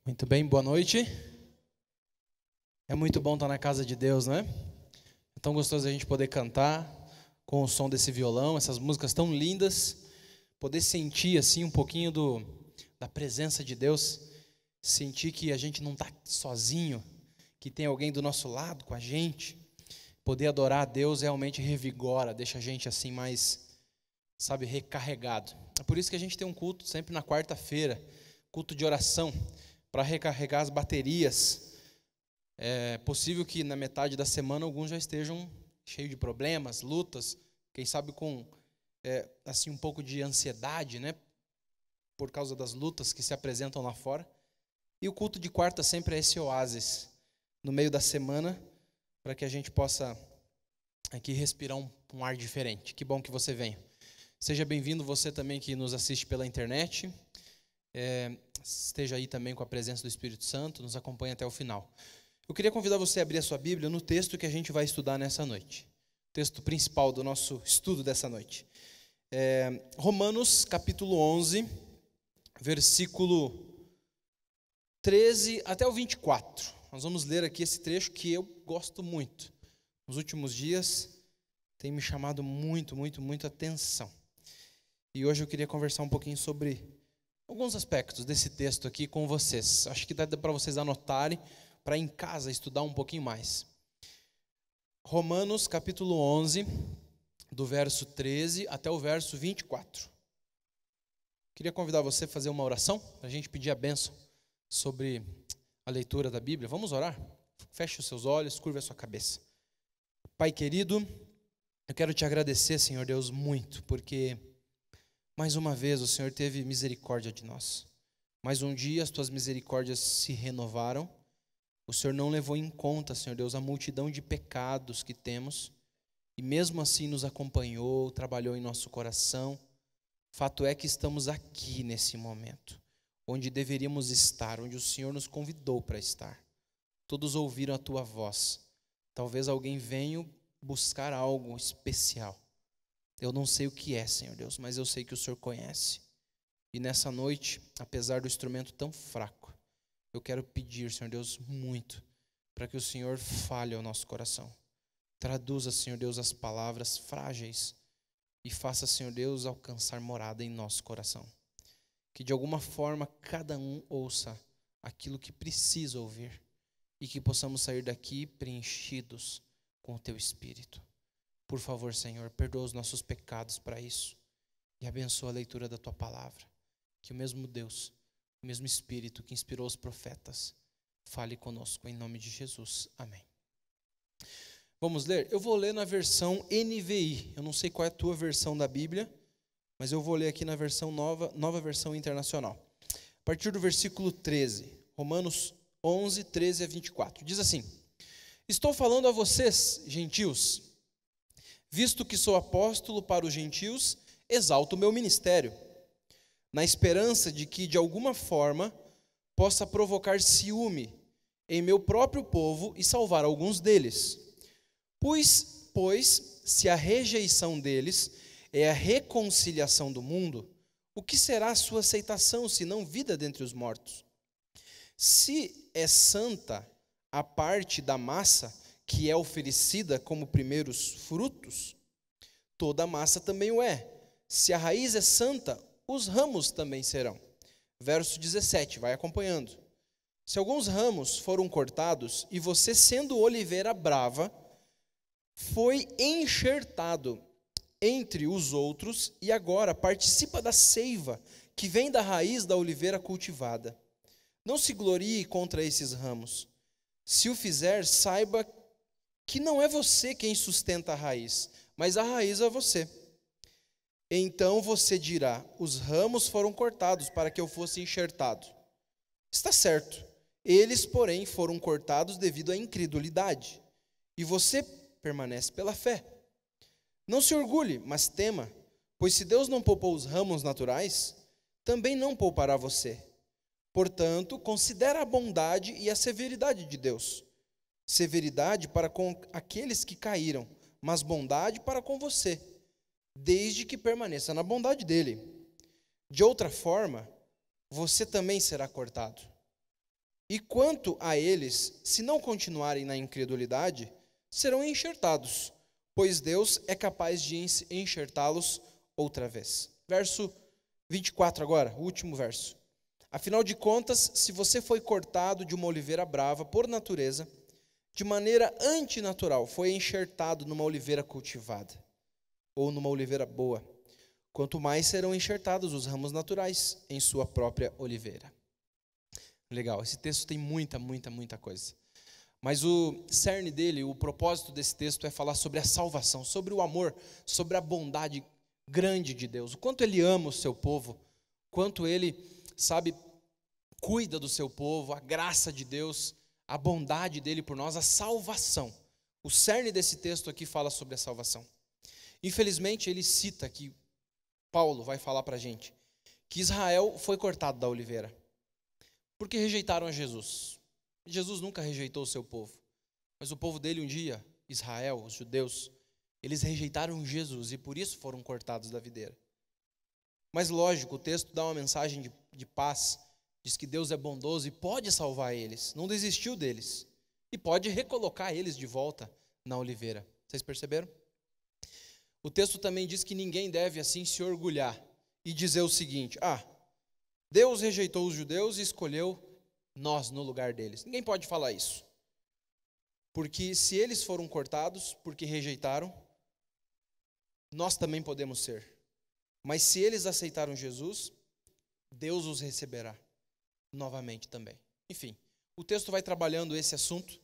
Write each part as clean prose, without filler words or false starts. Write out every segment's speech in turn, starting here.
Muito bem, boa noite. É muito bom estar na casa de Deus, não é? É tão gostoso a gente poder cantar com o som desse violão, essas músicas tão lindas, poder sentir assim um pouquinho da presença de Deus, sentir que a gente não está sozinho, que tem alguém do nosso lado com a gente. Poder adorar a Deus realmente revigora, deixa a gente assim mais, sabe, recarregado. É por isso que a gente tem um culto sempre na quarta-feira, culto de oração, para recarregar as baterias. É possível que na metade da semana alguns já estejam cheios de problemas, lutas, quem sabe com assim um pouco de ansiedade, né, por causa das lutas que se apresentam lá fora. E o culto de quarta sempre é esse oásis no meio da semana, para que a gente possa aqui respirar um ar diferente. Que bom que você venha. Seja bem-vindo você também que nos assiste pela internet. Esteja aí também com a presença do Espírito Santo, nos acompanhe até o final. Eu queria convidar você a abrir a sua Bíblia no texto que a gente vai estudar nessa noite. O texto principal do nosso estudo dessa noite. Romanos capítulo 11, versículo 13 até o 24. Nós vamos ler aqui esse trecho que eu gosto muito. Nos últimos dias tem me chamado muito atenção. E hoje eu queria conversar um pouquinho sobre alguns aspectos desse texto aqui com vocês. Acho que dá para vocês anotarem, para em casa estudar um pouquinho mais. Romanos capítulo 11, do verso 13 até o verso 24. Queria convidar você a fazer uma oração, para a gente pedir a bênção sobre a leitura da Bíblia. Vamos orar? Feche os seus olhos, curva a sua cabeça. Pai querido, eu quero te agradecer, Senhor Deus, muito, porque mais uma vez o Senhor teve misericórdia de nós. Mais um dia as tuas misericórdias se renovaram. O Senhor não levou em conta, Senhor Deus, a multidão de pecados que temos, e mesmo assim nos acompanhou, trabalhou em nosso coração. Fato é que estamos aqui nesse momento, onde deveríamos estar, onde o Senhor nos convidou para estar. Todos ouviram a tua voz. Talvez alguém venha buscar algo especial. Eu não sei o que é, Senhor Deus, mas eu sei que o Senhor conhece. E nessa noite, apesar do instrumento tão fraco, eu quero pedir, Senhor Deus, muito, para que o Senhor fale ao nosso coração. Traduza, Senhor Deus, as palavras frágeis e faça, Senhor Deus, alcançar morada em nosso coração. Que de alguma forma cada um ouça aquilo que precisa ouvir e que possamos sair daqui preenchidos com o teu Espírito. Por favor, Senhor, perdoa os nossos pecados para isso e abençoa a leitura da tua palavra. Que o mesmo Deus, o mesmo Espírito que inspirou os profetas, fale conosco em nome de Jesus. Amém. Vamos ler? Eu vou ler na versão NVI. Eu não sei qual é a tua versão da Bíblia, mas eu vou ler aqui na versão nova versão internacional. A partir do versículo 13, Romanos 11, 13 a 24. Diz assim: Estou falando a vocês, gentios, visto que sou apóstolo para os gentios, exalto o meu ministério, na esperança de que, de alguma forma, possa provocar ciúme em meu próprio povo e salvar alguns deles. Pois se a rejeição deles é a reconciliação do mundo, o que será a sua aceitação, senão vida dentre os mortos? Se é santa a parte da massa que é oferecida como primeiros frutos, toda a massa também o é. Se a raiz é santa, os ramos também serão. Verso 17, vai acompanhando. Se alguns ramos foram cortados, e você, sendo oliveira brava, foi enxertado entre os outros, e agora participa da seiva que vem da raiz da oliveira cultivada. Não se glorie contra esses ramos. Se o fizer, saiba que não é você quem sustenta a raiz, mas a raiz é você. Então você dirá: os ramos foram cortados para que eu fosse enxertado. Está certo. Eles, porém, foram cortados devido à incredulidade. E você permanece pela fé. Não se orgulhe, mas tema, pois se Deus não poupou os ramos naturais, também não poupará você. Portanto, considera a bondade e a severidade de Deus. Severidade para com aqueles que caíram, mas bondade para com você, desde que permaneça na bondade dele. De outra forma, você também será cortado. E quanto a eles, se não continuarem na incredulidade, serão enxertados, pois Deus é capaz de enxertá-los outra vez. Verso 24 agora, o último verso. Afinal de contas, se você foi cortado de uma oliveira brava por natureza, de maneira antinatural, foi enxertado numa oliveira cultivada, ou numa oliveira boa, quanto mais serão enxertados os ramos naturais em sua própria oliveira. Legal, esse texto tem muita coisa. Mas o cerne dele, o propósito desse texto é falar sobre a salvação, sobre o amor, sobre a bondade grande de Deus. O quanto Ele ama o seu povo, quanto Ele, cuida do seu povo, a graça de Deus, a bondade dele por nós, a salvação. O cerne desse texto aqui fala sobre a salvação. Infelizmente, ele cita que Paulo vai falar para a gente que Israel foi cortado da oliveira porque rejeitaram a Jesus. Jesus nunca rejeitou o seu povo, mas o povo dele um dia, Israel, os judeus, eles rejeitaram Jesus e por isso foram cortados da videira. Mas lógico, o texto dá uma mensagem de paz, diz que Deus é bondoso e pode salvar eles, não desistiu deles, e pode recolocar eles de volta na oliveira. Vocês perceberam? O texto também diz que ninguém deve assim se orgulhar e dizer o seguinte: Deus rejeitou os judeus e escolheu nós no lugar deles. Ninguém pode falar isso. Porque se eles foram cortados porque rejeitaram, nós também podemos ser. Mas se eles aceitaram Jesus, Deus os receberá novamente também. Enfim, o texto vai trabalhando esse assunto,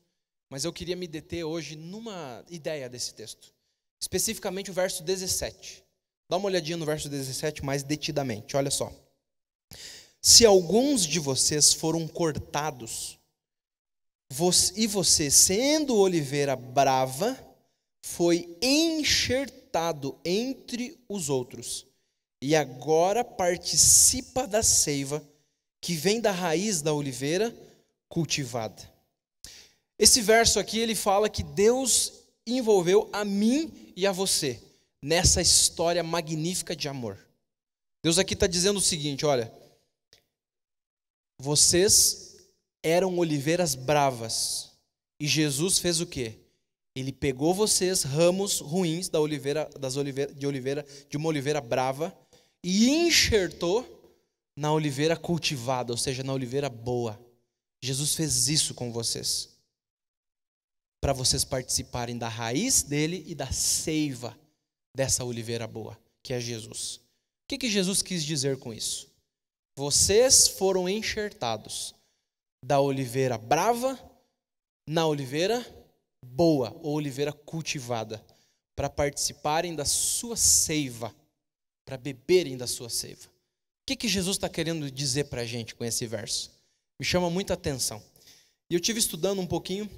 mas eu queria me deter hoje numa ideia desse texto. Especificamente o verso 17. Dá uma olhadinha no verso 17 mais detidamente, olha só. Se alguns de vocês foram cortados, e você, sendo oliveira brava, foi enxertado entre os outros, e agora participa da seiva que vem da raiz da oliveira cultivada. Esse verso aqui, ele fala que Deus envolveu a mim e a você nessa história magnífica de amor. Deus aqui está dizendo o seguinte, olha, vocês eram oliveiras bravas, e Jesus fez o quê? Ele pegou vocês, ramos ruins de uma oliveira brava, e enxertou na oliveira cultivada, ou seja, na oliveira boa. Jesus fez isso com vocês, para vocês participarem da raiz dele e da seiva dessa oliveira boa, que é Jesus. O que Jesus quis dizer com isso? Vocês foram enxertados da oliveira brava na oliveira boa, ou oliveira cultivada, para participarem da sua seiva, para beberem da sua seiva. O que Jesus está querendo dizer para a gente com esse verso? Me chama muita atenção. E eu estive estudando um pouquinho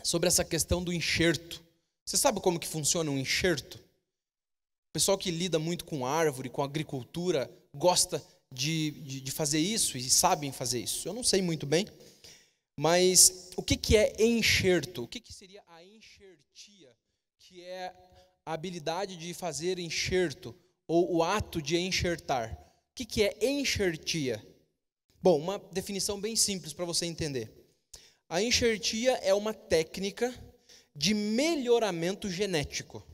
sobre essa questão do enxerto. Você sabe como que funciona um enxerto? O pessoal que lida muito com árvore, com agricultura, gosta de fazer isso e sabem fazer isso. Eu não sei muito bem, mas o que é enxerto? O que seria a enxertia, que é a habilidade de fazer enxerto, ou o ato de enxertar? O que é enxertia? Bom, uma definição bem simples para você entender. A enxertia é uma técnica de melhoramento genético.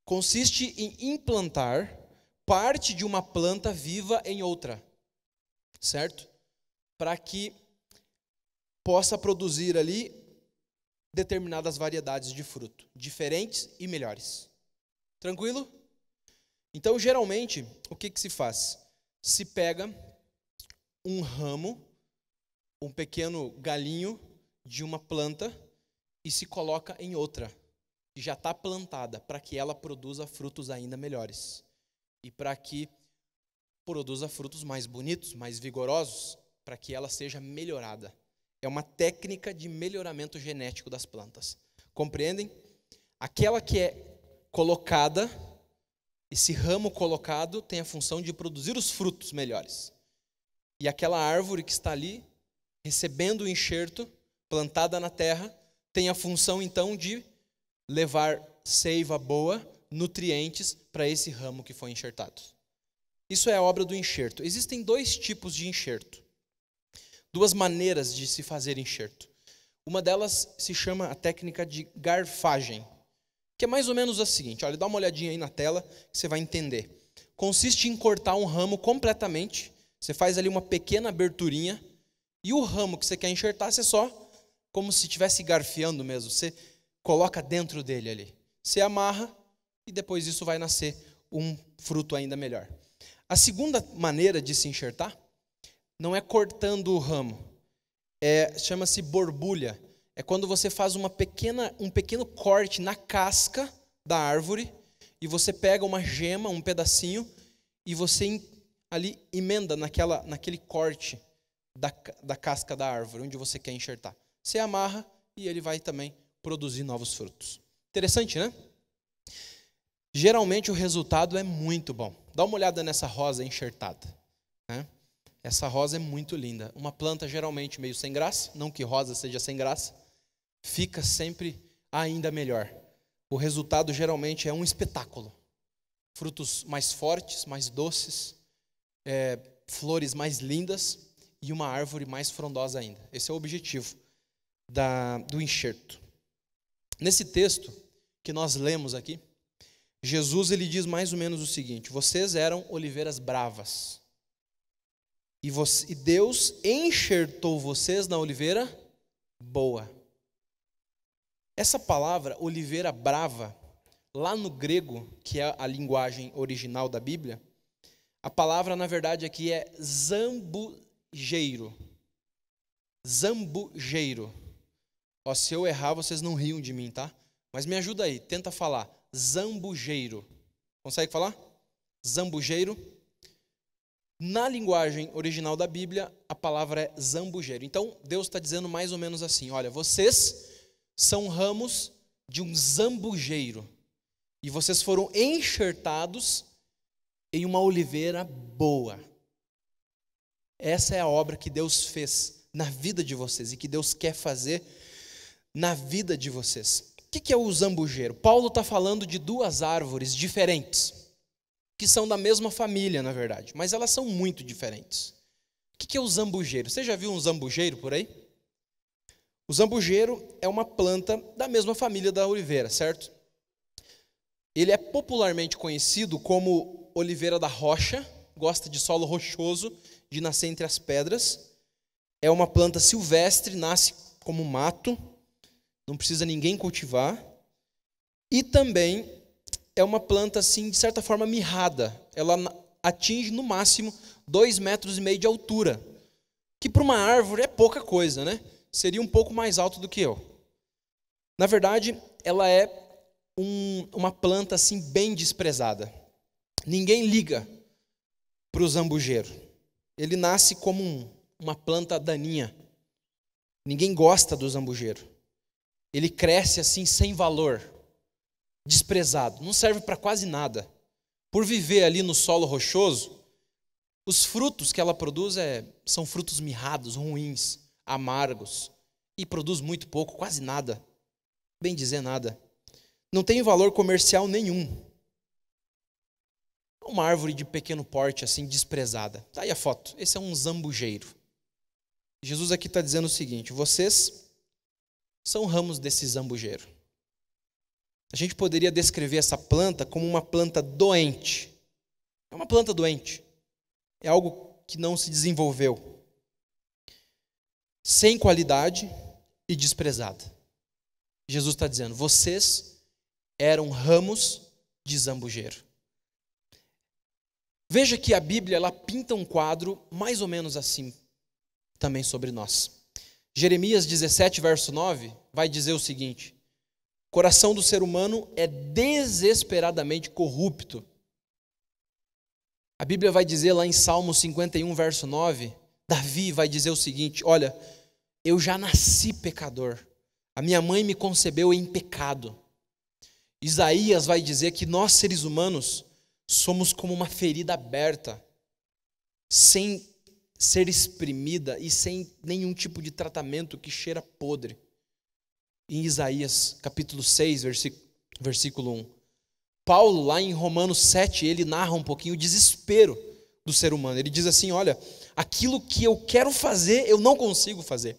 Consiste em implantar parte de uma planta viva em outra, certo? Para que possa produzir ali determinadas variedades de fruto, diferentes e melhores. Tranquilo? Então, geralmente, o que se faz? Se pega um ramo, um pequeno galinho de uma planta e se coloca em outra, que já está plantada, para que ela produza frutos ainda melhores. E para que produza frutos mais bonitos, mais vigorosos, para que ela seja melhorada. É uma técnica de melhoramento genético das plantas. Compreendem? Aquela que é colocada, esse ramo colocado tem a função de produzir os frutos melhores. E aquela árvore que está ali, recebendo o enxerto, plantada na terra, tem a função então de levar seiva boa, nutrientes para esse ramo que foi enxertado. Isso é a obra do enxerto. Existem dois tipos de enxerto. duas maneiras de se fazer enxerto. Uma delas se chama a técnica de garfagem, que é mais ou menos a seguinte, olha, dá uma olhadinha aí na tela, que você vai entender. Consiste em cortar um ramo completamente, você faz ali uma pequena aberturinha, e o ramo que você quer enxertar, você só, como se estivesse garfiando mesmo, você coloca dentro dele ali. Você amarra, e depois isso vai nascer um fruto ainda melhor. A segunda maneira de se enxertar não é cortando o ramo, chama-se borbulha. É quando você faz um pequeno corte na casca da árvore e você pega uma gema, um pedacinho, e você ali emenda naquele corte da casca da árvore, onde você quer enxertar. Você amarra e ele vai também produzir novos frutos. Interessante, né? Geralmente o resultado é muito bom. Dá uma olhada nessa rosa enxertada, né? Essa rosa é muito linda. Uma planta geralmente meio sem graça, não que rosa seja sem graça, fica sempre ainda melhor. O resultado geralmente é um espetáculo. Frutos mais fortes, mais doces, flores mais lindas e uma árvore mais frondosa ainda. Esse é o objetivo do enxerto. Nesse texto que nós lemos aqui, Jesus ele diz mais ou menos o seguinte: vocês eram oliveiras bravas, e Deus enxertou vocês na oliveira boa. Essa palavra, oliveira brava, lá no grego, que é a linguagem original da Bíblia, a palavra na verdade aqui é zambujeiro. Zambujeiro. Ó, se eu errar, vocês não riam de mim, tá? Mas me ajuda aí, tenta falar. Zambujeiro. Consegue falar? Zambujeiro. Na linguagem original da Bíblia, a palavra é zambujeiro. Então, Deus está dizendo mais ou menos assim: olha, vocês são ramos de um zambujeiro, e vocês foram enxertados em uma oliveira boa. Essa é a obra que Deus fez na vida de vocês e que Deus quer fazer na vida de vocês. O que é o zambujeiro? Paulo está falando de duas árvores diferentes, que são da mesma família, na verdade, mas elas são muito diferentes. O que é o zambujeiro? Você já viu um zambujeiro por aí? O zambujeiro é uma planta da mesma família da oliveira, certo? Ele é popularmente conhecido como oliveira da rocha, gosta de solo rochoso, de nascer entre as pedras. É uma planta silvestre, nasce como mato, não precisa ninguém cultivar. E também é uma planta, assim, de certa forma, mirrada. Ela atinge, no máximo, 2,5 metros de altura, que para uma árvore é pouca coisa, né? Seria um pouco mais alto do que eu. Na verdade, ela é uma planta assim bem desprezada. Ninguém liga para o zambujeiro. Ele nasce como uma planta daninha. Ninguém gosta do zambujeiro. Ele cresce assim sem valor, desprezado, não serve para quase nada. Por viver ali no solo rochoso, os frutos que ela produz são frutos mirrados, ruins, amargos, e produz muito pouco, quase nada, bem dizer nada. Não tem valor comercial nenhum. Uma árvore de pequeno porte, assim, desprezada. Tá aí a foto, esse é um zambujeiro. Jesus aqui está dizendo o seguinte: vocês são ramos desse zambujeiro. A gente poderia descrever essa planta como uma planta doente. É uma planta doente. É algo que não se desenvolveu. Sem qualidade e desprezada. Jesus está dizendo: vocês eram ramos de zambujeiro. Veja que a Bíblia ela pinta um quadro mais ou menos assim também sobre nós. Jeremias 17, verso 9, vai dizer o seguinte: o coração do ser humano é desesperadamente corrupto. A Bíblia vai dizer lá em Salmo 51, verso 9, Davi vai dizer o seguinte: olha, eu já nasci pecador, a minha mãe me concebeu em pecado. Isaías vai dizer que nós, seres humanos, somos como uma ferida aberta, sem ser exprimida e sem nenhum tipo de tratamento que cheira podre. Em Isaías capítulo 6, versículo 1. Paulo, lá em Romanos 7, ele narra um pouquinho o do ser humano. Ele diz assim, olha, aquilo que eu quero fazer, eu não consigo fazer.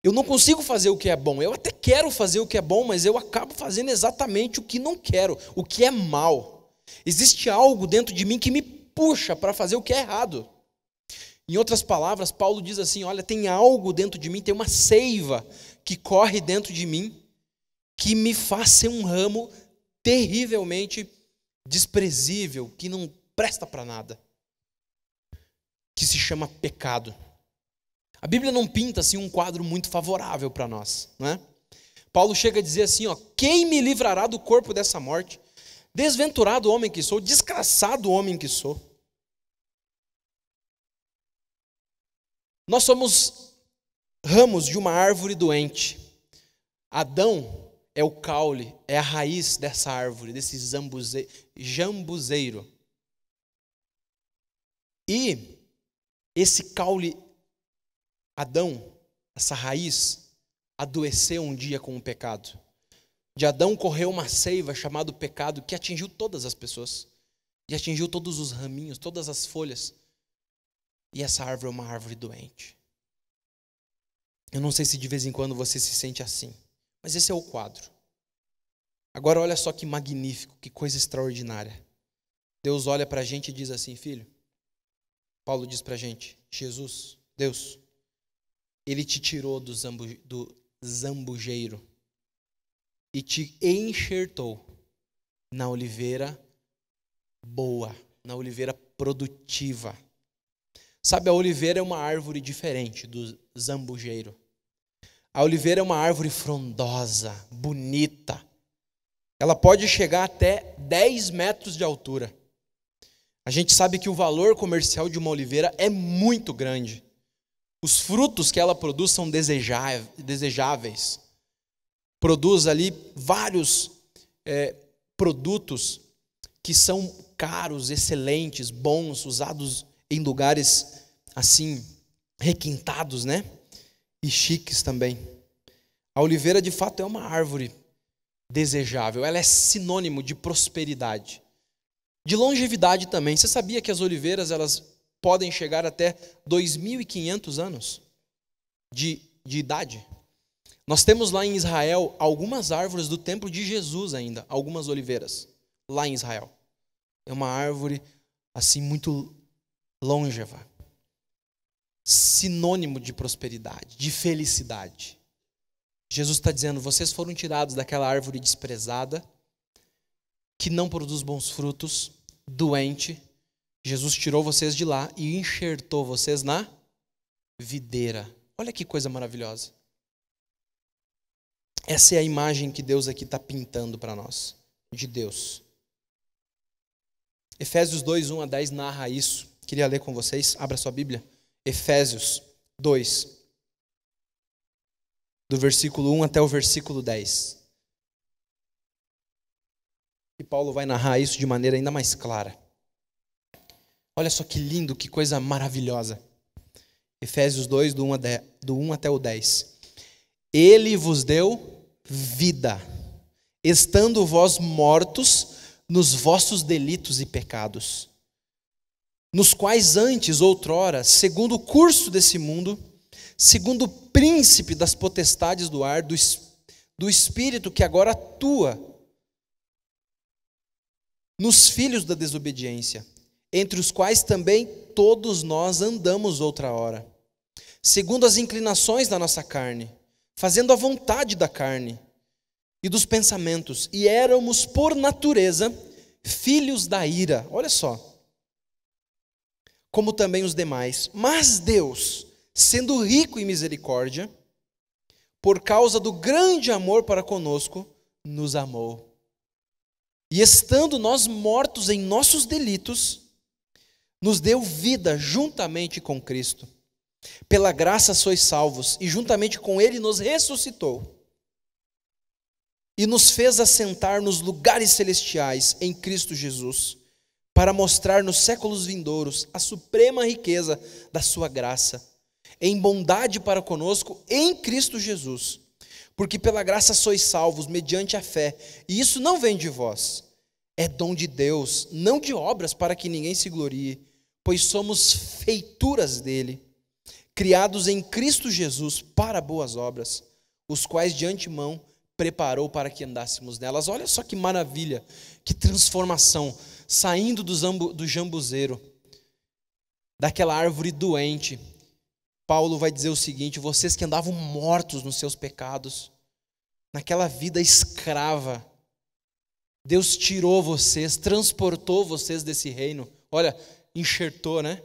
Eu não consigo fazer o que é bom. Eu até quero fazer o que é bom, mas eu acabo fazendo exatamente o que não quero, o que é mal. Existe algo dentro de mim que me puxa para fazer o que é errado. Em outras palavras, Paulo diz assim, olha, tem algo dentro de mim, tem uma seiva que corre dentro de mim, que me faz ser um ramo terrivelmente desprezível, que não presta para nada, que se chama pecado. A Bíblia não pinta assim um quadro muito favorável para nós, não é? Paulo chega a dizer assim, ó, quem me livrará do corpo dessa morte? Desventurado homem que sou, desgraçado homem que sou. Nós somos ramos de uma árvore doente. Adão é o caule, é a raiz dessa árvore, desse jambuzeiro. E esse caule, Adão, essa raiz, adoeceu um dia com o pecado. De Adão correu uma seiva chamada pecado que atingiu todas as pessoas. E atingiu todos os raminhos, todas as folhas. E essa árvore é uma árvore doente. Eu não sei se de vez em quando você se sente assim, mas esse é o quadro. Agora olha só que magnífico, que coisa extraordinária. Deus olha para a gente e diz assim, filho, Paulo diz para a gente, Jesus, Deus, Ele te tirou do zambujeiro e te enxertou na oliveira boa, na oliveira produtiva. Sabe, a oliveira é uma árvore diferente do zambujeiro. A oliveira é uma árvore frondosa, bonita. Ela pode chegar até 10 metros de altura. A gente sabe que o valor comercial de uma oliveira é muito grande. Os frutos que ela produz são desejáveis. Produz ali vários produtos que são caros, excelentes, bons, usados em lugares assim, requintados, né? E chiques também. A oliveira, de fato, é uma árvore desejável. Ela é sinônimo de prosperidade. De longevidade também. Você sabia que as oliveiras, elas podem chegar até 2.500 anos de idade? Nós temos lá em Israel algumas árvores do tempo de Jesus ainda, algumas oliveiras, lá em Israel. É uma árvore assim muito longeva. Sinônimo de prosperidade, de felicidade. Jesus está dizendo, vocês foram tirados daquela árvore desprezada, que não produz bons frutos, doente. Jesus tirou vocês de lá e enxertou vocês na videira. Olha que coisa maravilhosa. Essa é a imagem que Deus aqui está pintando para nós, de Deus. Efésios 2, 1 a 10 narra isso. Queria ler com vocês, abra sua Bíblia. Efésios 2, do versículo 1 até o versículo 10. E Paulo vai narrar isso de maneira ainda mais clara. Olha só que lindo, que coisa maravilhosa. Efésios 2, do 1 até o 10. Ele vos deu vida, estando vós mortos nos vossos delitos e pecados, nos quais antes, outrora, segundo o curso desse mundo, segundo o príncipe das potestades do ar, do espírito que agora atua nos filhos da desobediência, entre os quais também todos nós andamos outra hora, segundo as inclinações da nossa carne, fazendo a vontade da carne e dos pensamentos, e éramos por natureza filhos da ira. Olha só. Como também os demais. Mas Deus, sendo rico em misericórdia, por causa do grande amor para conosco, nos amou. E estando nós mortos em nossos delitos, nos deu vida juntamente com Cristo. Pela graça sois salvos, e juntamente com Ele nos ressuscitou. E nos fez assentar nos lugares celestiais em Cristo Jesus, para mostrar nos séculos vindouros a suprema riqueza da sua graça, em bondade para conosco em Cristo Jesus. Porque pela graça sois salvos mediante a fé, e isso não vem de vós, é dom de Deus, não de obras para que ninguém se glorie, pois somos feituras dele, criados em Cristo Jesus para boas obras, os quais de antemão preparou para que andássemos nelas. Olha só que maravilha, que transformação, saindo do jambuzeiro, daquela árvore doente. Paulo vai dizer o seguinte: vocês que andavam mortos nos seus pecados, naquela vida escrava, Deus tirou vocês, transportou vocês desse reino, olha, enxertou, né?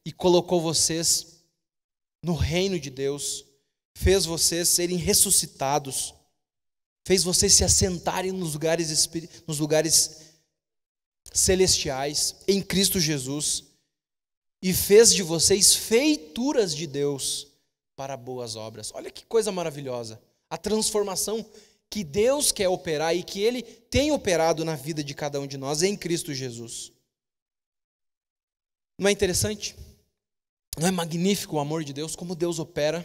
E colocou vocês no reino de Deus, fez vocês serem ressuscitados, fez vocês se assentarem nos lugares celestiais, em Cristo Jesus, e fez de vocês feituras de Deus para boas obras. Olha que coisa maravilhosa, a transformação que Deus quer operar e que Ele tem operado na vida de cada um de nós em Cristo Jesus. Não é interessante? Não é magnífico o amor de Deus, como Deus opera?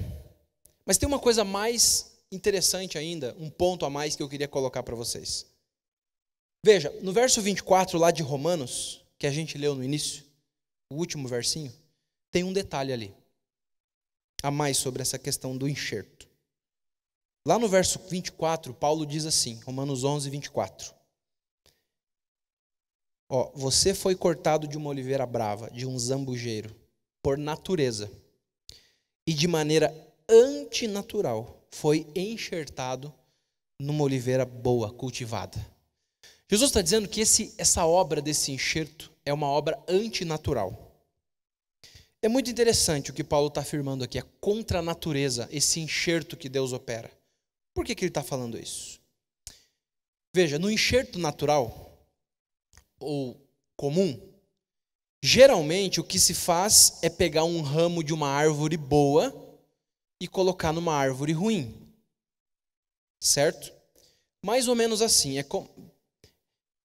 Mas tem uma coisa mais interessante ainda, um ponto a mais que eu queria colocar para vocês. Veja, no verso 24 lá de Romanos, que a gente leu no início, o último versinho, tem um detalhe ali, a mais sobre essa questão do enxerto. Lá no verso 24, Paulo diz assim, Romanos 11, 24. Você foi cortado de uma oliveira brava, de um zambujeiro, por natureza, e de maneira antinatural foi enxertado numa oliveira boa, cultivada. Jesus está dizendo que essa obra desse enxerto é uma obra antinatural. É muito interessante o que Paulo está afirmando aqui, é contra a natureza, esse enxerto que Deus opera. Por que ele está falando isso? Veja, no enxerto natural, ou comum, geralmente o que se faz é pegar um ramo de uma árvore boa e colocar numa árvore ruim. Certo? Mais ou menos assim.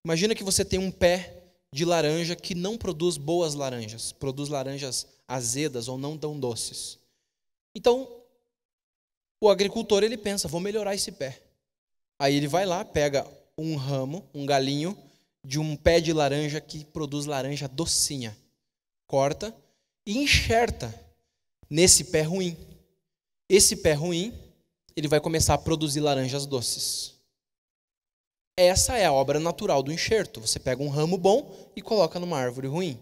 Imagina que você tem um pé de laranja que não produz boas laranjas, produz laranjas azedas ou não tão doces. Então, o agricultor ele pensa, vou melhorar esse pé. Aí ele vai lá, pega um ramo, um galinho de um pé de laranja que produz laranja docinha, corta e enxerta nesse pé ruim. Esse pé ruim, ele vai começar a produzir laranjas doces. Essa é a obra natural do enxerto. Você pega um ramo bom e coloca numa árvore ruim.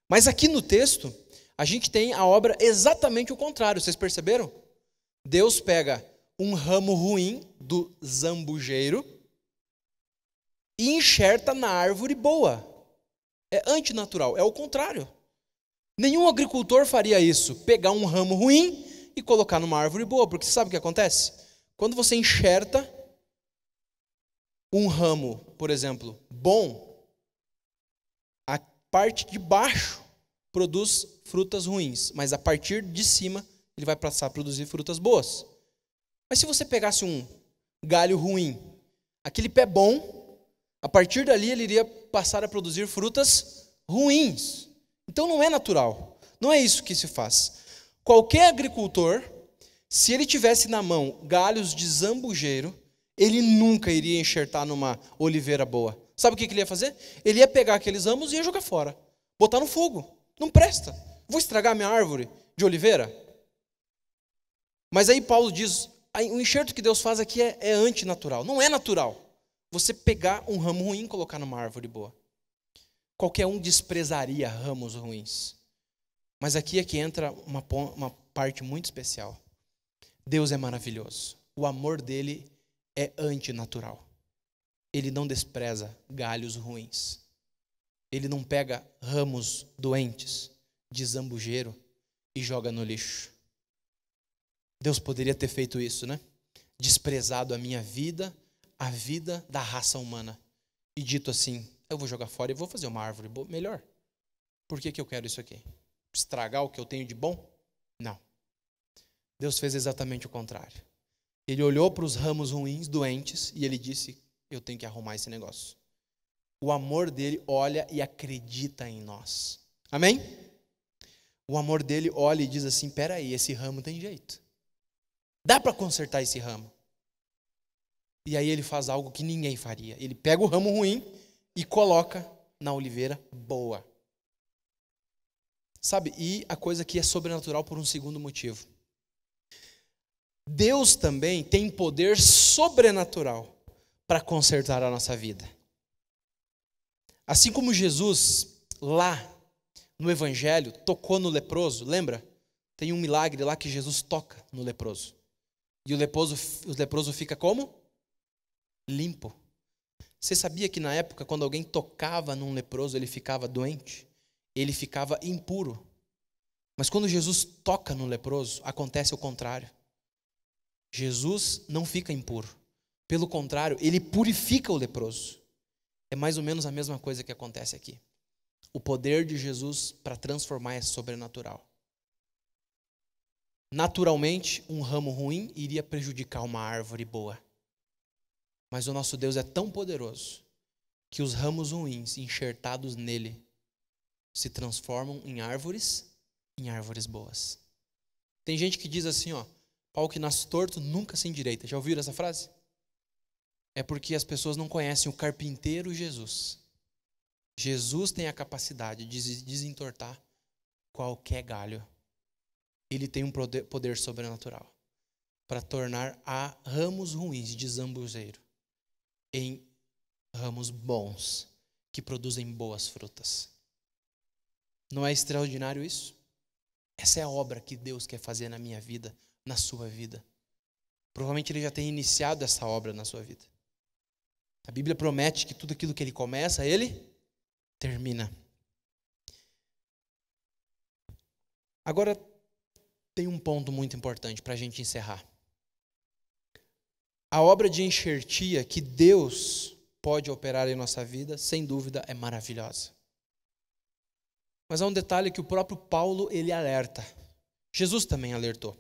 Mas aqui no texto, a gente tem a obra exatamente o contrário. Vocês perceberam? Deus pega um ramo ruim do zambujeiro e enxerta na árvore boa. É antinatural, é o contrário. Nenhum agricultor faria isso, pegar um ramo ruim e colocar numa árvore boa, porque sabe o que acontece? Quando você enxerta um ramo, por exemplo, bom, a parte de baixo produz frutas ruins, mas a partir de cima ele vai passar a produzir frutas boas. Mas se você pegasse um galho ruim, aquele pé bom, a partir dali ele iria passar a produzir frutas ruins. Então não é natural, não é isso que se faz. Qualquer agricultor, se ele tivesse na mão galhos de zambujeiro, ele nunca iria enxertar numa oliveira boa. Sabe o que ele ia fazer? Ele ia pegar aqueles ramos e ia jogar fora, botar no fogo. Não presta. Vou estragar minha árvore de oliveira? Mas aí Paulo diz, o enxerto que Deus faz aqui é antinatural. Não é natural você pegar um ramo ruim e colocar numa árvore boa. Qualquer um desprezaria ramos ruins. Mas aqui é que entra uma parte muito especial. Deus é maravilhoso. O amor dele é antinatural. Ele não despreza galhos ruins. Ele não pega ramos doentes de zambujeiro e joga no lixo. Deus poderia ter feito isso, né? Desprezado a minha vida, a vida da raça humana. E dito assim, eu vou jogar fora e vou fazer uma árvore melhor. Por que eu quero isso aqui? Estragar o que eu tenho de bom? Não. Deus fez exatamente o contrário. Ele olhou para os ramos ruins, doentes, e ele disse, eu tenho que arrumar esse negócio. O amor dele olha e acredita em nós. Amém? O amor dele olha e diz assim, peraí, esse ramo tem jeito. Dá para consertar esse ramo. E aí ele faz algo que ninguém faria. Ele pega o ramo ruim e coloca na oliveira boa. Sabe, e a coisa aqui é sobrenatural por um segundo motivo. Deus também tem poder sobrenatural para consertar a nossa vida. Assim como Jesus, lá no Evangelho, tocou no leproso, lembra? Tem um milagre lá que Jesus toca no leproso. E o leproso fica como? Limpo. Você sabia que na época, quando alguém tocava num leproso, ele ficava doente? Ele ficava impuro. Mas quando Jesus toca no leproso, acontece o contrário. Jesus não fica impuro. Pelo contrário, ele purifica o leproso. É mais ou menos a mesma coisa que acontece aqui. O poder de Jesus para transformar é sobrenatural. Naturalmente, um ramo ruim iria prejudicar uma árvore boa. Mas o nosso Deus é tão poderoso que os ramos ruins enxertados nele se transformam em árvores boas. Tem gente que diz assim, pau que nasce torto nunca se endireita. Já ouviram essa frase? É porque as pessoas não conhecem o carpinteiro Jesus. Jesus tem a capacidade de desentortar qualquer galho. Ele tem um poder sobrenatural para tornar ramos ruins de zambujeiro em ramos bons que produzem boas frutas. Não é extraordinário isso? Essa é a obra que Deus quer fazer na minha vida, na sua vida. Provavelmente Ele já tem iniciado essa obra na sua vida. A Bíblia promete que tudo aquilo que Ele começa, Ele termina. Agora, tem um ponto muito importante para a gente encerrar. A obra de enxertia que Deus pode operar em nossa vida, sem dúvida, é maravilhosa. Mas há um detalhe que o próprio Paulo, ele alerta. Jesus também alertou.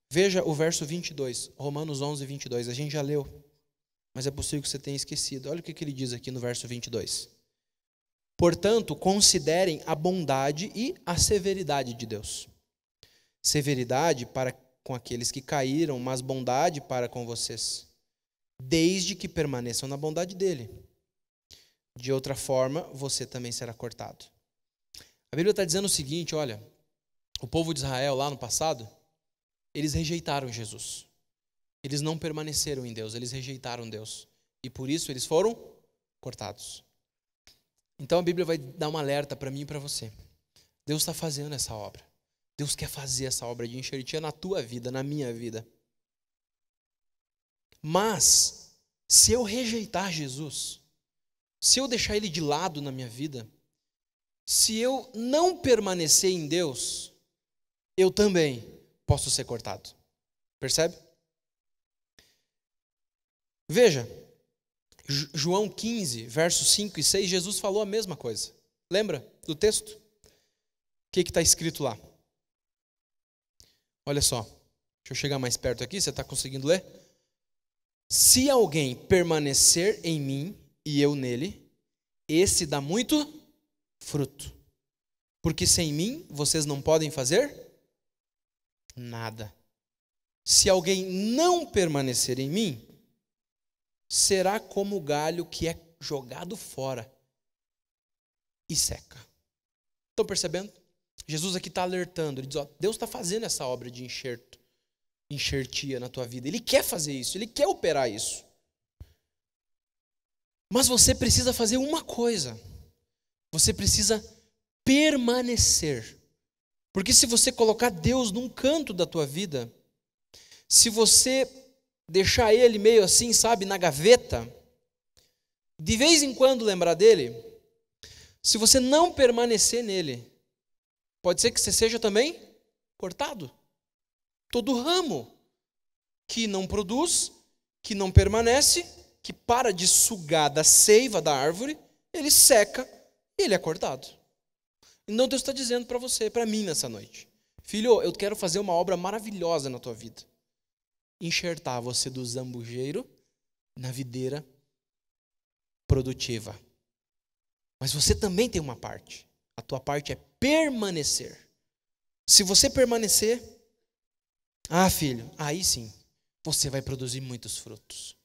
Veja o verso 22, Romanos 11, 22. A gente já leu, mas é possível que você tenha esquecido. Olha o que ele diz aqui no verso 22. Portanto, considerem a bondade e a severidade de Deus. Severidade para com aqueles que caíram, mas bondade para com vocês, desde que permaneçam na bondade dele. De outra forma, você também será cortado. A Bíblia está dizendo o seguinte, olha, o povo de Israel lá no passado, eles rejeitaram Jesus. Eles não permaneceram em Deus, eles rejeitaram Deus. E por isso eles foram cortados. Então a Bíblia vai dar um alerta para mim e para você. Deus está fazendo essa obra. Deus quer fazer essa obra de enxertia na tua vida, na minha vida. Mas, se eu rejeitar Jesus, se eu deixar Ele de lado na minha vida, se eu não permanecer em Deus, eu também posso ser cortado. Percebe? Veja, João 15, versos 5 e 6, Jesus falou a mesma coisa. Lembra do texto? O que está escrito lá? Olha só, deixa eu chegar mais perto aqui, você está conseguindo ler? Se alguém permanecer em mim e eu nele, esse dá muito fruto. Porque sem mim vocês não podem fazer nada. Se alguém não permanecer em mim, será como o galho que é jogado fora e seca. Estão percebendo? Jesus aqui está alertando, ele diz, Deus está fazendo essa obra de enxertia na tua vida. Ele quer fazer isso, Ele quer operar isso. Mas você precisa fazer uma coisa. Você precisa permanecer. Porque se você colocar Deus num canto da tua vida, se você deixar Ele meio assim, sabe, na gaveta, de vez em quando lembrar dele, se você não permanecer nele, pode ser que você seja também cortado. Todo ramo que não produz, que não permanece, que para de sugar da seiva da árvore, ele seca e ele é cortado. Então Deus está dizendo para você, para mim nessa noite, filho, eu quero fazer uma obra maravilhosa na tua vida. Enxertar você do zambujeiro na videira produtiva. Mas você também tem uma parte. A tua parte é permanecer. Se você permanecer, filho, aí sim, você vai produzir muitos frutos.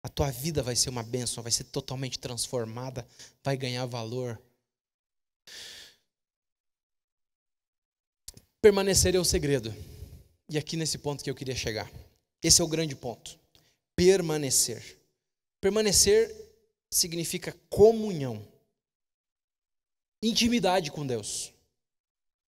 A tua vida vai ser uma bênção, vai ser totalmente transformada, vai ganhar valor. Permanecer é o segredo. E aqui nesse ponto que eu queria chegar. Esse é o grande ponto. Permanecer. Permanecer significa comunhão. Intimidade com Deus.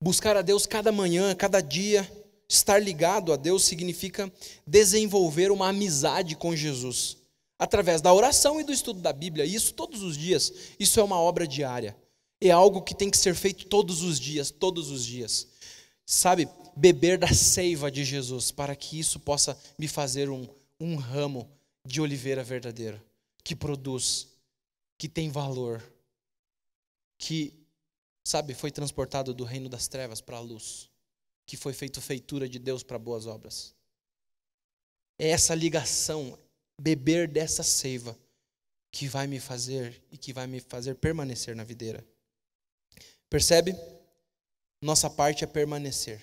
Buscar a Deus cada manhã, cada dia. Estar ligado a Deus significa desenvolver uma amizade com Jesus. Através da oração e do estudo da Bíblia. Isso todos os dias. Isso é uma obra diária. É algo que tem que ser feito todos os dias. Todos os dias. Sabe, beber da seiva de Jesus, para que isso possa me fazer um ramo de oliveira verdadeira, que produz, que tem valor, que, sabe, foi transportado do reino das trevas para a luz, que foi feito feitura de Deus para boas obras. É essa ligação, beber dessa seiva, que vai me fazer e que vai me fazer permanecer na videira. Percebe? Nossa parte é permanecer.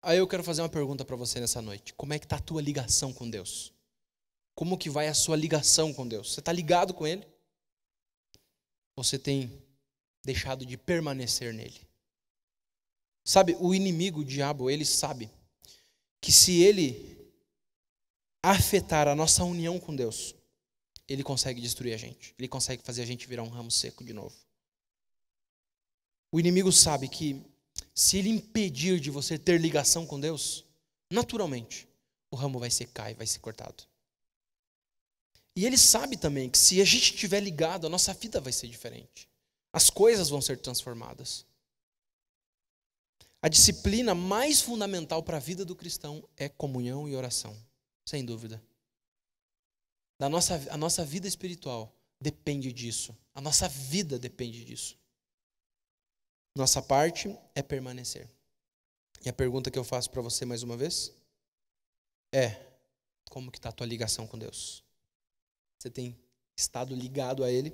Aí eu quero fazer uma pergunta para você nessa noite. Como é que está a tua ligação com Deus? Como que vai a sua ligação com Deus? Você está ligado com Ele? Você tem deixado de permanecer nele? Sabe, o inimigo, o diabo, ele sabe que se ele afetar a nossa união com Deus, ele consegue destruir a gente. Ele consegue fazer a gente virar um ramo seco de novo. O inimigo sabe que se ele impedir de você ter ligação com Deus, naturalmente, o ramo vai secar e vai ser cortado. E ele sabe também que se a gente estiver ligado, a nossa vida vai ser diferente. As coisas vão ser transformadas. A disciplina mais fundamental para a vida do cristão é comunhão e oração, sem dúvida. A nossa vida espiritual depende disso. A nossa vida depende disso. Nossa parte é permanecer. E a pergunta que eu faço para você mais uma vez é: como que está a tua ligação com Deus? Você tem estado ligado a Ele?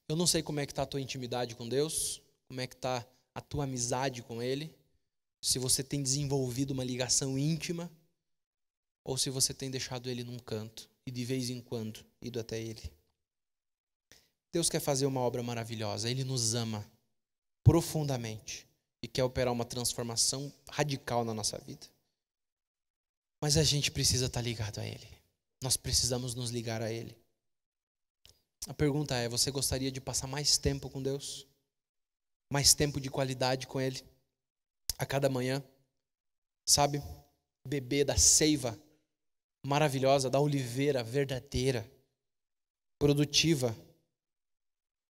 Eu não sei como é que está a tua intimidade com Deus, como é que está a tua amizade com Ele, se você tem desenvolvido uma ligação íntima, ou se você tem deixado Ele num canto e de vez em quando ido até Ele. Deus quer fazer uma obra maravilhosa, Ele nos ama profundamente e quer operar uma transformação radical na nossa vida. Mas a gente precisa estar ligado a Ele. Nós precisamos nos ligar a Ele. A pergunta é: você gostaria de passar mais tempo com Deus? Mais tempo de qualidade com Ele? A cada manhã? Sabe? Beber da seiva maravilhosa, da oliveira verdadeira, produtiva,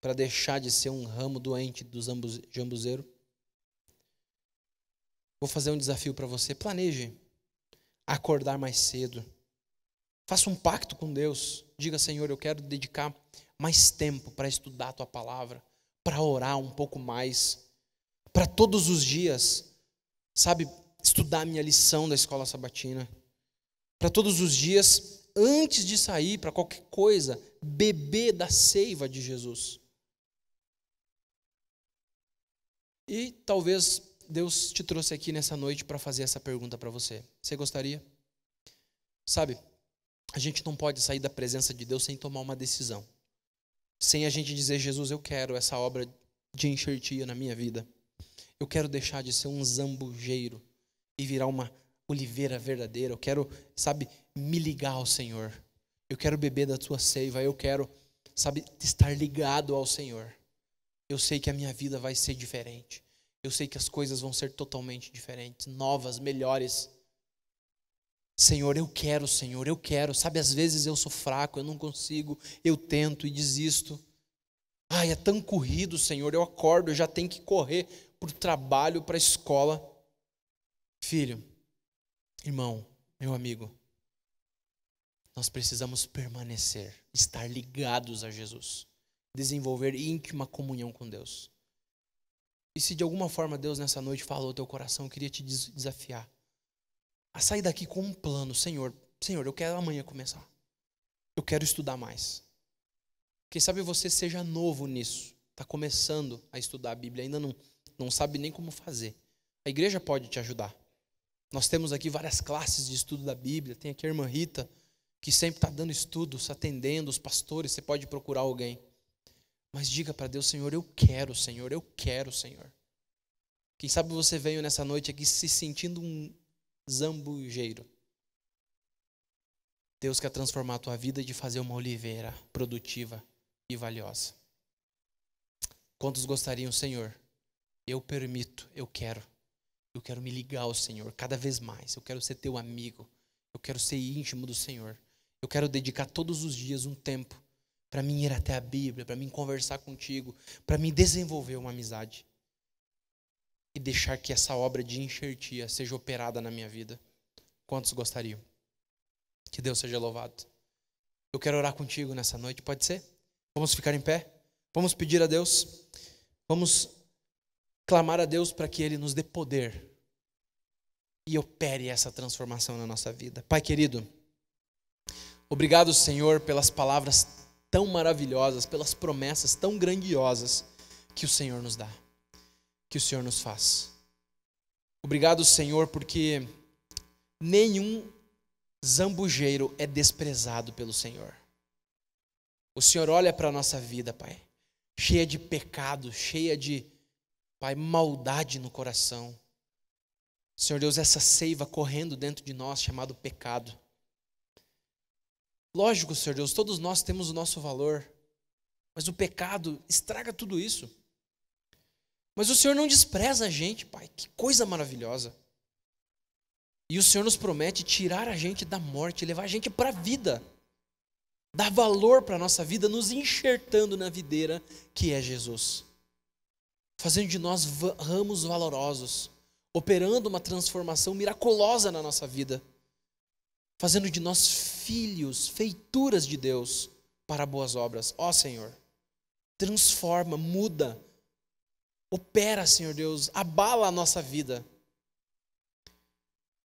para deixar de ser um ramo doente do jambuzeiro. Vou fazer um desafio para você. Planeje acordar mais cedo. Faça um pacto com Deus. Diga: Senhor, eu quero dedicar mais tempo para estudar a Tua palavra, para orar um pouco mais, para todos os dias, sabe, estudar a minha lição da escola sabatina, para todos os dias, antes de sair para qualquer coisa, beber da seiva de Jesus. E talvez Deus te trouxe aqui nessa noite para fazer essa pergunta para você. Você gostaria? Sabe, a gente não pode sair da presença de Deus sem tomar uma decisão. Sem a gente dizer: Jesus, eu quero essa obra de enxertia na minha vida. Eu quero deixar de ser um zambujeiro e virar uma oliveira verdadeira. Eu quero, sabe, me ligar ao Senhor. Eu quero beber da Tua seiva. Eu quero, sabe, estar ligado ao Senhor. Eu sei que a minha vida vai ser diferente. Eu sei que as coisas vão ser totalmente diferentes, novas, melhores. Senhor, eu quero, Senhor, eu quero. Sabe, às vezes eu sou fraco, eu não consigo, eu tento e desisto. Ai, é tão corrido, Senhor, eu acordo, eu já tenho que correr para o trabalho, para a escola. Filho, irmão, meu amigo, nós precisamos permanecer, estar ligados a Jesus, desenvolver íntima comunhão com Deus. E se de alguma forma Deus nessa noite falou ao teu coração, eu queria te desafiar a sair daqui com um plano. Senhor, eu quero amanhã começar. Eu quero estudar mais. Quem sabe você seja novo nisso, está começando a estudar a Bíblia, ainda não sabe nem como fazer. A igreja pode te ajudar. Nós temos aqui várias classes de estudo da Bíblia. Tem aqui a irmã Rita, que sempre está dando estudos, atendendo os pastores. Você pode procurar alguém. Mas diga para Deus: Senhor, eu quero, Senhor, eu quero, Senhor. Quem sabe você veio nessa noite aqui se sentindo um zambujeiro. Deus quer transformar a tua vida de fazer uma oliveira produtiva e valiosa. Quantos gostariam, Senhor? Eu permito, eu quero me ligar ao Senhor cada vez mais. Eu quero ser teu amigo. Eu quero ser íntimo do Senhor. Eu quero dedicar todos os dias um tempo para mim ir até a Bíblia, para mim conversar contigo, para mim desenvolver uma amizade. E deixar que essa obra de enxertia seja operada na minha vida. Quantos gostariam? Que Deus seja louvado. Eu quero orar contigo nessa noite, pode ser? Vamos ficar em pé? Vamos pedir a Deus? Vamos clamar a Deus para que Ele nos dê poder e opere essa transformação na nossa vida. Pai querido, obrigado, Senhor, pelas palavras tão maravilhosas, pelas promessas tão grandiosas que o Senhor nos dá, que o Senhor nos faz. Obrigado, Senhor, porque nenhum zambujeiro é desprezado pelo Senhor. O Senhor olha para a nossa vida, Pai, cheia de pecado, cheia de, Pai, maldade no coração. Senhor Deus, essa seiva correndo dentro de nós, chamado pecado. Lógico, Senhor Deus, todos nós temos o nosso valor, mas o pecado estraga tudo isso. Mas o Senhor não despreza a gente, Pai, que coisa maravilhosa. E o Senhor nos promete tirar a gente da morte, levar a gente para a vida. Dar valor para a nossa vida, nos enxertando na videira que é Jesus. Fazendo de nós ramos valorosos, operando uma transformação miraculosa na nossa vida. Fazendo de nós filhos, feituras de Deus para boas obras. Ó Senhor, transforma, muda, opera, Senhor Deus, abala a nossa vida.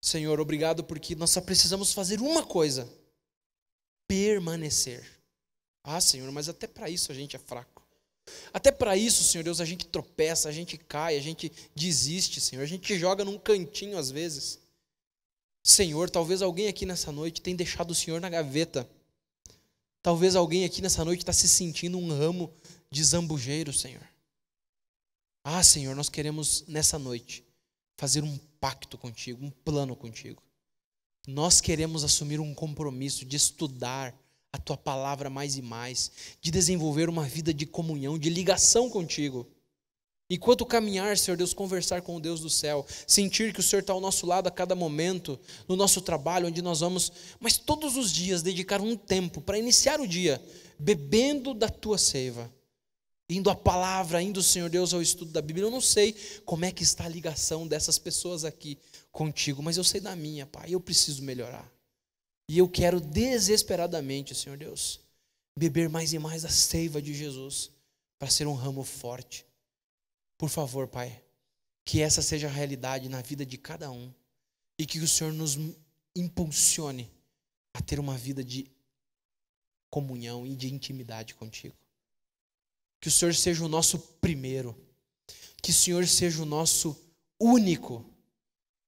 Senhor, obrigado porque nós só precisamos fazer uma coisa: permanecer. Ah, Senhor, mas até para isso a gente é fraco. Até para isso, Senhor Deus, a gente tropeça, a gente cai, a gente desiste, Senhor. A gente joga num cantinho às vezes. Senhor, talvez alguém aqui nessa noite tenha deixado o Senhor na gaveta. Talvez alguém aqui nessa noite está se sentindo um ramo de zambujeiro, Senhor. Ah, Senhor, nós queremos nessa noite fazer um pacto contigo, um plano contigo. Nós queremos assumir um compromisso de estudar a tua palavra mais e mais, de desenvolver uma vida de comunhão, de ligação contigo. Enquanto caminhar, Senhor Deus, conversar com o Deus do céu, sentir que o Senhor está ao nosso lado a cada momento, no nosso trabalho, onde nós vamos, mas todos os dias dedicar um tempo para iniciar o dia, bebendo da tua seiva, indo à palavra, indo, Senhor Deus, ao estudo da Bíblia. Eu não sei como é que está a ligação dessas pessoas aqui contigo, mas eu sei da minha, Pai, eu preciso melhorar. E eu quero desesperadamente, Senhor Deus, beber mais e mais a seiva de Jesus, para ser um ramo forte. Por favor, Pai, que essa seja a realidade na vida de cada um, e que o Senhor nos impulsione a ter uma vida de comunhão e de intimidade contigo. Que o Senhor seja o nosso primeiro, que o Senhor seja o nosso único,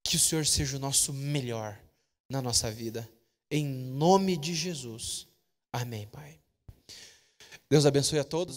que o Senhor seja o nosso melhor na nossa vida. Em nome de Jesus. Amém, Pai. Deus abençoe a todos.